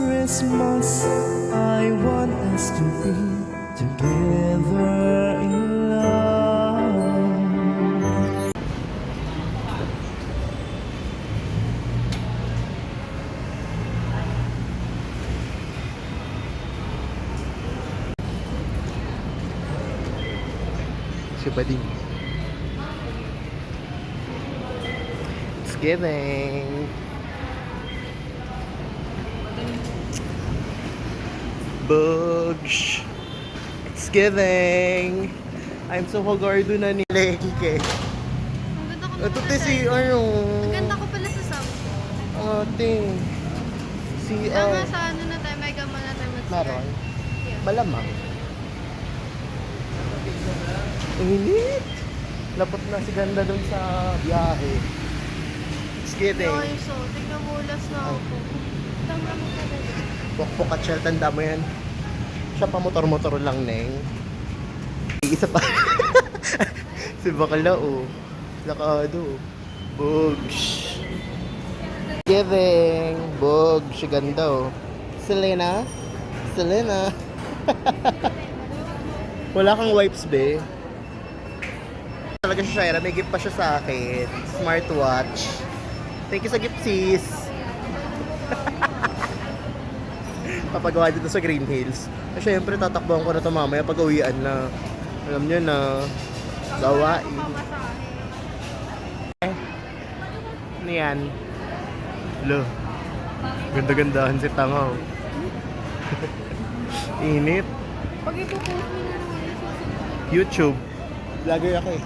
Christmas, I want us to be together in love. Si Bading. It's giving. Bugs. It's giving. I'm so hagardo na ni Lengke. Ang ganda ko Ito naman si sa- ano. Ang ganda ko pala sa Samsung. Ating. Si Tama sa ano na tayo, Mega Mall na tayo mag-start. Maron. Yeah. Malamang. Init. Lapot na si ganda dun sa biyahe. It's giving. Ay, so, tignan mo, ulas na ako. Tama mo talaga. Pokpok at shell, tanda mo yan. Siya pa motor-motor lang, Neng. Isa pa. Si Bakalao. Lakado. Bugs. Giving. Bugs. Siya ganda, oh. Selena. Selena. Wala kang wipes, be. Talaga siya, Shaira. May gift pa siya sa akin. Smartwatch. Thank you sa gift, sis. Papagawa dito sa Green Hills. Siyempre, tatakbuhan ko na ito mamaya pag uwian na. Alam nyo na, gawain. Ano yan? Lo, ganda-gandahan si Tanga. Oh. Init. Pag ipopost mo na naman, YouTube. Vlogger ako eh.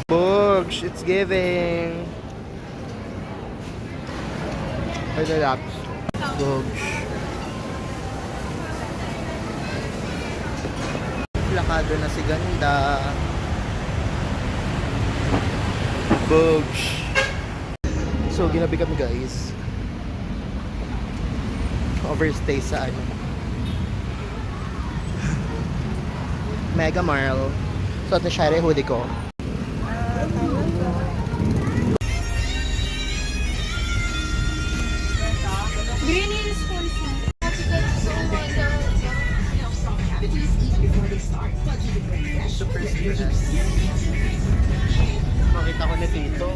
Books, it's giving. Ay, relax. Books. Plakado na si ganda. Books. So, ginabi kami guys. Overstay sa ano. Mega Marl. So, ito siya rin hoodie ko. Green Hills Falls na. Super stress. Makita ko na dito.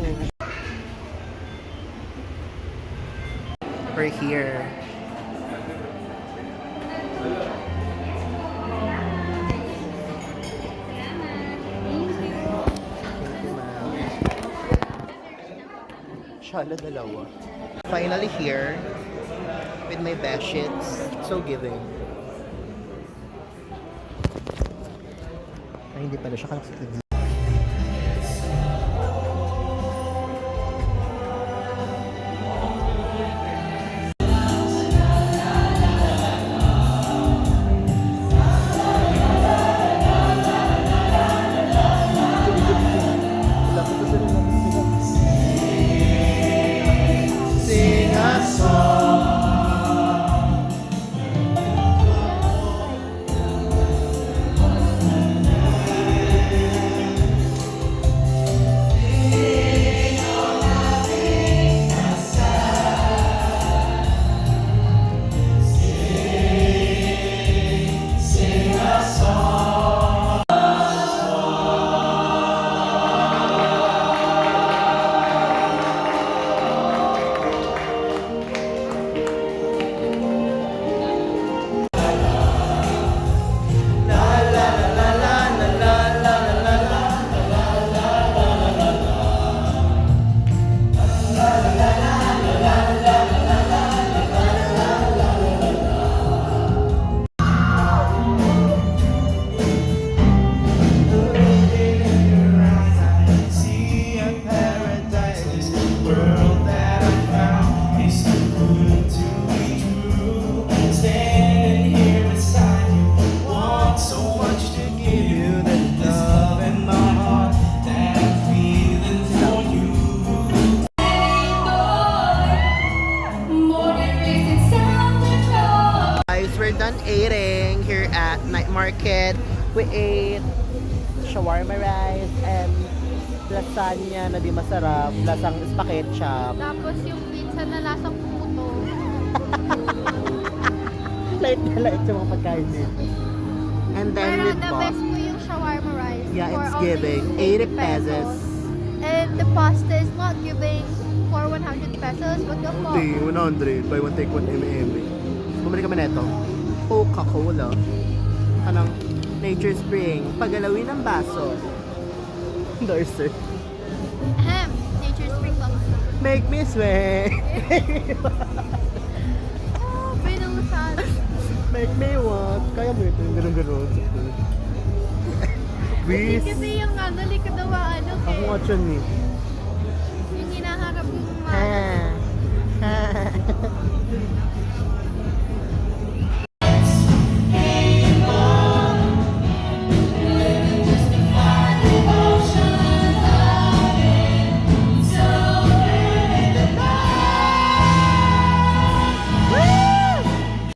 We're here. Shala dalawa. Finally here with my best shits. So giving. Ay, hindi pala siya kalaksak. Sing a song. We're done eating here at Night Market. We ate shawarma rice, and lasagna na di masarap, lasang spaghetti chop. Tapos yung pizza na lasang puto. Light na light sa mga pagkain din. And then Pero with the pa, best po yung shawarma rice. yeah, for it's only giving 80 pesos. And the pasta is not giving for 100 pesos. What the fuck? Hindi, 100. Buy one, take one, M&M. Bumili kami neto. Coca-Cola. Kanang Nature Spring. Pagalawin ng baso. Endorser. Ahem. Nature Spring ba? Make me sweat. Oh, pinusan. Make me what? Kaya mo ito, ganun-ganun. Please. Kasi yung ano, likadawa, ano, Ako nga dyan eh.